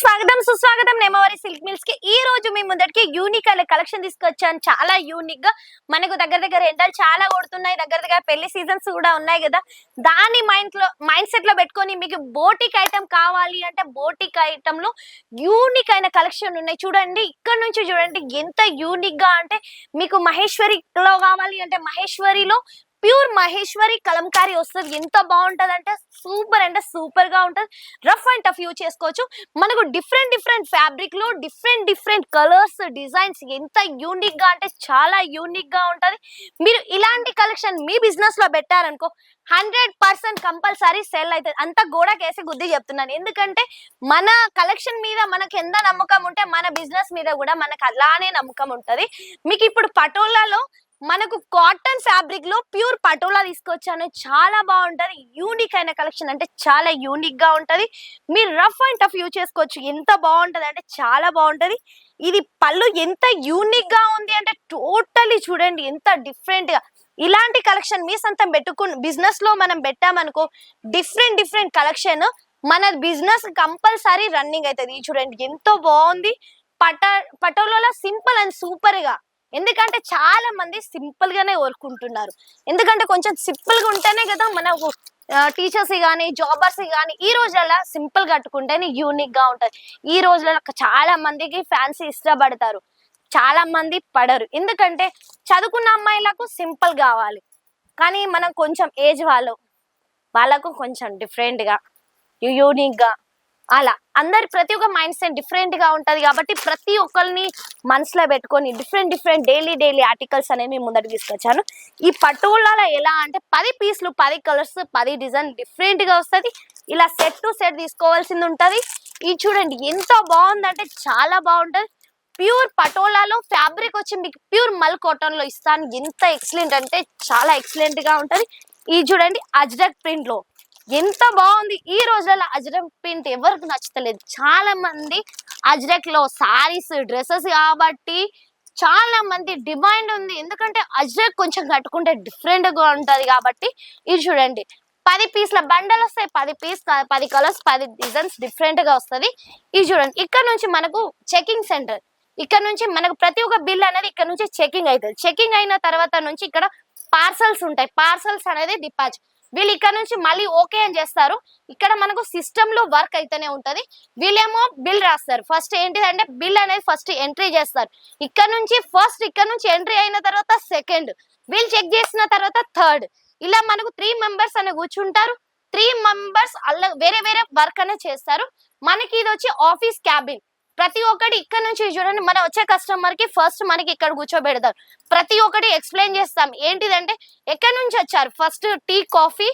స్వాగతం సుస్వాగతం నేమవారి silk mills కి. ఈ రోజు మీ ముందరికి యూనిక్ అనే కలెక్షన్ తీసుకొచ్చాను. చాలా యూనిక్ గా మనకు దగ్గర ఎండలు చాలా కొడుతున్నాయి, దగ్గర పెళ్లి సీజన్స్ కూడా ఉన్నాయి కదా. దాని మైండ్ సెట్ లో పెట్టుకొని మీకు బోటిక్ ఐటమ్ కావాలి అంటే బోటిక్ ఐటమ్ లో యూనిక్ అయిన కలెక్షన్ ఉన్నాయి. చూడండి, ఇక్కడ నుంచి చూడండి ఎంత యూనిక్ గా అంటే మీకు మహేశ్వరిలో కావాలి అంటే మహేశ్వరిలో ప్యూర్ మహేశ్వరి కలంకారీ వస్తుంది. ఎంత బాగుంటది అంటే సూపర్ గా ఉంటది. రఫ్ అండ్ టఫ్ యూజ్ చేసుకోవచ్చు. మనకు డిఫరెంట్ ఫ్యాబ్రిక్ లో డిఫరెంట్ కలర్స్ డిజైన్స్ ఎంత యూనిక్ గా అంటే చాలా యూనిక్ గా ఉంటది. మీరు ఇలాంటి కలెక్షన్ మీ బిజినెస్ లో పెట్టారనుకో 100% కంపల్సరీ సెల్ అవుతుంది. అంత గోడకేసి గుద్ది చెప్తున్నాను. ఎందుకంటే మన కలెక్షన్ మీద మనకి ఎంత నమ్మకం ఉంటే మన బిజినెస్ మీద కూడా మనకు అలానే నమ్మకం ఉంటది. మీకు ఇప్పుడు పటోలాలో మనకు కాటన్ ఫ్యాబ్రిక్ లో ప్యూర్ పటోలా తీసుకొచ్చాను. చాలా బాగుంటది. యూనిక్ అయిన కలెక్షన్ అంటే చాలా యూనిక్ గా ఉంటది. మీరు రఫ్ అండ్ టఫ్ యూజ్ చేసుకోవచ్చు. ఎంత బాగుంటది అంటే చాలా బాగుంటది. ఇది పళ్ళు ఎంత యూనిక్ గా ఉంది అంటే టోటలీ చూడండి ఎంత డిఫరెంట్ గా. ఇలాంటి కలెక్షన్ మీ సొంతం పెట్టుకుని బిజినెస్ లో మనం పెట్టామనుకో డిఫరెంట్ కలెక్షన్ మన బిజినెస్ కంపల్సరీ రన్నింగ్ అవుతుంది. చూడండి ఎంతో బాగుంది. పటోలాలో సింపుల్ అండ్ సూపర్ గా. ఎందుకంటే చాలా మంది సింపుల్ గానే కోరుకుంటున్నారు. ఎందుకంటే కొంచెం సింపుల్ గా ఉంటేనే కదా మనకు టీచర్స్ కానీ జాబర్స్ కానీ ఈ రోజులలో సింపుల్ కట్టుకుంటేనే యూనిక్ గా ఉంటది. ఈ రోజులలో చాలా మందికి ఫ్యాన్సీ ఇష్టపడతారు, చాలా మంది పడరు. ఎందుకంటే చదువుకున్న అమ్మాయిలకు సింపుల్ కావాలి, కానీ మనం కొంచెం ఏజ్ వాళ్ళకు కొంచెం డిఫరెంట్ గా యూనిక్ గా అలా అందరి ప్రతి ఒక్క మైండ్ సెట్ డిఫరెంట్ గా ఉంటది. కాబట్టి ప్రతి ఒక్కరిని మనసులో పెట్టుకొని డిఫరెంట్ డైలీ ఆర్టికల్స్ అనేవి ముందరికి తీసుకొచ్చాను. ఈ పటోలాలో ఎలా అంటే 10 పీసులు 10 కలర్స్ 10 డిజైన్ డిఫరెంట్ గా వస్తుంది. ఇలా సెట్ టు సెట్ తీసుకోవాల్సింది ఉంటది. ఇది చూడండి ఎంత బాగుందంటే చాలా బాగుంటది. ప్యూర్ పటోలాలో ఫ్యాబ్రిక్ వచ్చి మీకు ప్యూర్ మల్ కాటన్ లో ఇస్తాను. ఎంత ఎక్సలెంట్ అంటే చాలా ఎక్సలెంట్ గా ఉంటది. ఇది చూడండి అజ్రక్ ప్రింట్ లో ఎంత బాగుంది. ఈ రోజులలో అజ్రక్ ప్రింట్ ఎవరికి నచ్చలేదు. చాలా మంది అజ్రక్ లో సారీస్ డ్రెస్సెస్ కాబట్టి చాలా మంది డిమాండ్ ఉంది. ఎందుకంటే అజ్రక్ కొంచెం కట్టుకుంటే డిఫరెంట్ గా ఉంటది కాబట్టి. ఇది చూడండి 10 పీస్ల బండల్ వస్తాయి. 10 కలర్స్ 10 డిజైన్స్ డిఫరెంట్ గా వస్తుంది. ఇది చూడండి ఇక్కడ నుంచి మనకు చెకింగ్ సెంటర్, ఇక్కడ నుంచి మనకు ప్రతి ఒక్క బిల్ అనేది ఇక్కడ నుంచి చెకింగ్ అవుతుంది. చెకింగ్ అయిన తర్వాత నుంచి ఇక్కడ పార్సల్స్ ఉంటాయి. పార్సల్స్ అనేది డిపాజిట్ వీళ్ళు ఇక్కడ నుంచి మళ్ళీ ఓకే అని చేస్తారు. ఇక్కడ మనకు సిస్టమ్ లో వర్క్ అయితేనే ఉంటది. వీళ్ళేమో బిల్ రాస్తారు. ఫస్ట్ ఏంటిదంటే బిల్ అనేది ఫస్ట్ ఎంట్రీ చేస్తారు. ఇక్కడ నుంచి ఎంట్రీ అయిన తర్వాత సెకండ్ వీళ్ళు చెక్ చేసిన తర్వాత థర్డ్. ఇలా మనకు 3 మెంబర్స్ అనే కూర్చుంటారు. 3 మెంబర్స్ అలా వేరే వర్క్ అనేది చేస్తారు. మనకి ఇది వచ్చి ఆఫీస్ క్యాబిన్. ప్రతి ఒక్కటి ఇక్కడ నుంచి చూడండి, మనం వచ్చే కస్టమర్ కి ఫస్ట్ మనకి ఇక్కడ కూర్చోబెడతారు. ప్రతి ఒక్కటి ఎక్స్ప్లెయిన్ చేస్తాం. ఏంటిదంటే ఎక్కడి నుంచి వచ్చారు, ఫస్ట్ టీ కాఫీ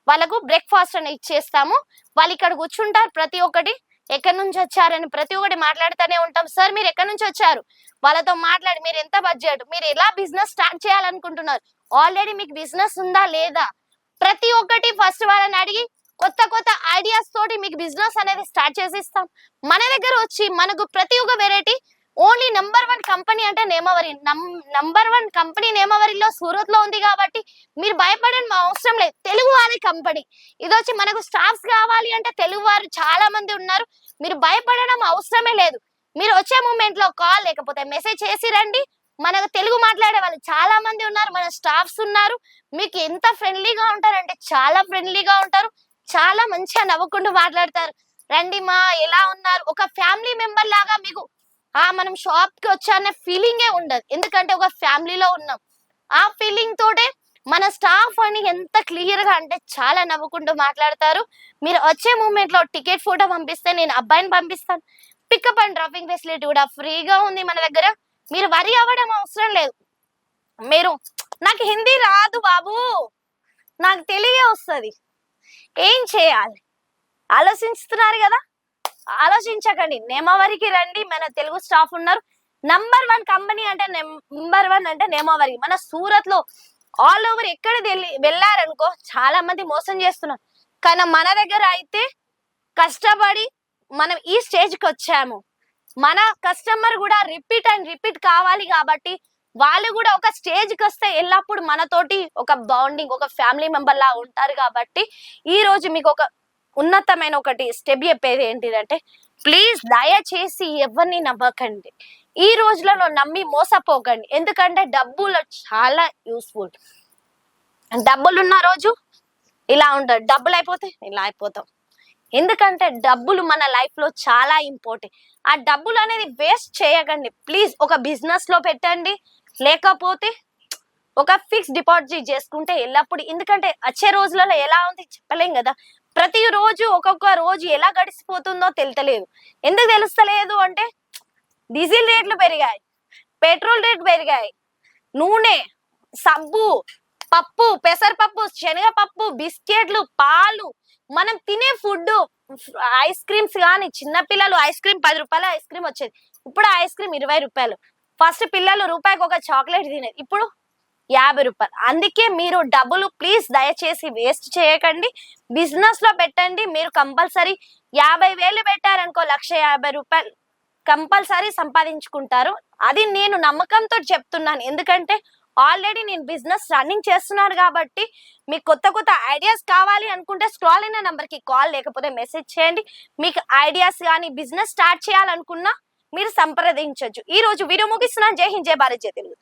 వాళ్ళకు బ్రేక్ఫాస్ట్ అని ఇచ్చేస్తాము. వాళ్ళు ఇక్కడ కూర్చుంటారు. ప్రతి ఒక్కటి ఎక్కడి నుంచి వచ్చారని ప్రతి ఒక్కటి మాట్లాడుతూనే ఉంటాం. సార్ మీరు ఎక్కడి నుంచి వచ్చారు, వాళ్ళతో మాట్లాడి మీరు ఎంత బడ్జెట్, మీరు ఎలా బిజినెస్ స్టార్ట్ చేయాలనుకుంటున్నారు, ఆల్రెడీ మీకు బిజినెస్ ఉందా లేదా, ప్రతి ఒక్కటి ఫస్ట్ వాళ్ళని అడిగి కొత్త ఐడియాస్ తోటి మీకు బిజినెస్ అనేది స్టార్ట్ చేసిస్తాం. మన దగ్గర వచ్చి మనకు ప్రతి ఒక్క వెరైటీ ఓన్లీ నంబర్ 1 కంపెనీ అంటే నేమవరి. నంబర్ 1 కంపెనీ నేమవరిలో సూరత్ లో ఉంది కాబట్టి మీరు భయపడని అవసరం లేదు. తెలుగు వారి కంపెనీ ఇది వచ్చి మనకు స్టాఫ్స్ కావాలి అంటే తెలుగు వారు చాలా మంది ఉన్నారు. మీరు భయపడడం అవసరమే లేదు. మీరు వచ్చే మూమెంట్ లో కాల్ లేకపోతే మెసేజ్ చేసి రండి. మనకు తెలుగు మాట్లాడే వాళ్ళు చాలా మంది ఉన్నారు. మన స్టాఫ్స్ ఉన్నారు. మీకు ఎంత ఫ్రెండ్లీగా ఉంటారంటే చాలా ఫ్రెండ్లీగా ఉంటారు. చాలా మంచిగా నవ్వుకుంటూ మాట్లాడతారు. రండి మా ఎలా ఉన్నారు, ఒక ఫ్యామిలీ మెంబర్ లాగా మీకు మనం షాప్ కి వచ్చానే ఫీలింగే ఉండదు. ఎందుకంటే ఒక ఫ్యామిలీలో ఉన్నాం. ఆ ఫీలింగ్ తోటే మన స్టాఫ్ అని ఎంత క్లియర్ గా అంటే చాలా నవ్వుకుంటూ మాట్లాడతారు. మీరు వచ్చే మూమెంట్ లో టికెట్ ఫోటో పంపిస్తే నేను అబ్బాయిని పంపిస్తాను. పికప్ అండ్ డ్రాపింగ్ ఫెసిలిటీ కూడా ఫ్రీగా ఉంది మన దగ్గర. మీరు వరి అవ్వడం అవసరం లేదు. మీరు నాకు హిందీ రాదు బాబు, నాకు తెలుగే వస్తుంది, ఏం చేయాలి ఆలోచిస్తున్నారు కదా, ఆలోచించకండి. నేమవరికి రండి. మన తెలుగు స్టాఫ్ ఉన్నారు. నంబర్ 1 కంపెనీ అంటే నంబర్ 1 అంటే నేమవరి. మన సూరత్ లో ఆల్ ఓవర్ ఎక్కడ వెళ్ళారనుకో చాలా మంది మోసం చేస్తున్నారు. కానీ మన దగ్గర అయితే కష్టపడి మనం ఈ స్టేజ్ కి వచ్చాము. మన కస్టమర్ కూడా రిపీట్ కావాలి కాబట్టి వాళ్ళు కూడా ఒక స్టేజ్ కి వస్తే ఎల్లప్పుడు మనతోటి ఒక బాండింగ్, ఒక ఫ్యామిలీ మెంబర్ లా ఉంటారు. కాబట్టి ఈ రోజు మీకు ఒక ఉన్నతమైన ఒకటి స్టెప్ చెప్పేది ఏంటిదంటే ప్లీజ్ దయచేసి ఎవరిని నమ్మకండి. ఈ రోజులలో నమ్మి మోసపోకండి. ఎందుకంటే డబ్బులు చాలా యూస్ఫుల్. డబ్బులున్న రోజు ఇలా ఉంటుంది, డబ్బులు అయిపోతే ఇలా అయిపోతాం. ఎందుకంటే డబ్బులు మన లైఫ్ లో చాలా ఇంపార్టెంట్. ఆ డబ్బులు అనేది వేస్ట్ చేయకండి ప్లీజ్. ఒక బిజినెస్ లో పెట్టండి, లేకపోతే ఒక ఫిక్స్ డిపాజిట్ చేసుకుంటే ఎల్లప్పుడు. ఎందుకంటే వచ్చే రోజులలో ఎలా ఉంది చెప్పలేం కదా. ప్రతి రోజు ఒక్కొక్క రోజు ఎలా గడిచిపోతుందో తెలుతలేదు. ఎందుకు తెలుస్తలేదు అంటే డీజిల్ రేట్లు పెరిగాయి, పెట్రోల్ రేట్లు పెరిగాయి, నూనె, సబ్బు, పప్పు, పెసరపప్పు, శనగపప్పు, బిస్కెట్లు, పాలు, మనం తినే ఫుడ్, ఐస్ క్రీమ్స్ కానీ చిన్నపిల్లలు ఐస్ క్రీమ్ 10 రూపాయల ఐస్ క్రీమ్ వచ్చేది, ఇప్పుడు ఆ ఐస్ క్రీమ్ 20 రూపాయలు. ఫస్ట్ పిల్లలు రూపాయికి ఒక చాక్లెట్ తినేది, ఇప్పుడు 50 రూపాయలు. అందుకే మీరు డబ్బులు ప్లీజ్ దయచేసి వేస్ట్ చేయకండి. బిజినెస్ లో పెట్టండి. మీరు కంపల్సరీ 50,000 పెట్టారనుకో 1,50,000 కంపల్సరీ సంపాదించుకుంటారు. అది నేను నమ్మకంతో చెప్తున్నాను. ఎందుకంటే ఆల్రెడీ నేను బిజినెస్ రన్నింగ్ చేస్తున్నాను కాబట్టి. మీకు కొత్త కొత్త ఐడియాస్ కావాలి అనుకుంటే స్క్రాల్ అయిన నంబర్ కి కాల్ లేకపోతే మెసేజ్ చేయండి. మీకు ఐడియాస్ కానీ బిజినెస్ స్టార్ట్ చేయాలనుకున్నా మీరు సంప్రదించవచ్చు. ఈ రోజు వీడియో ముగిస్తున్నాను. జై హింద్, జై భారత్, జై తెలుగు.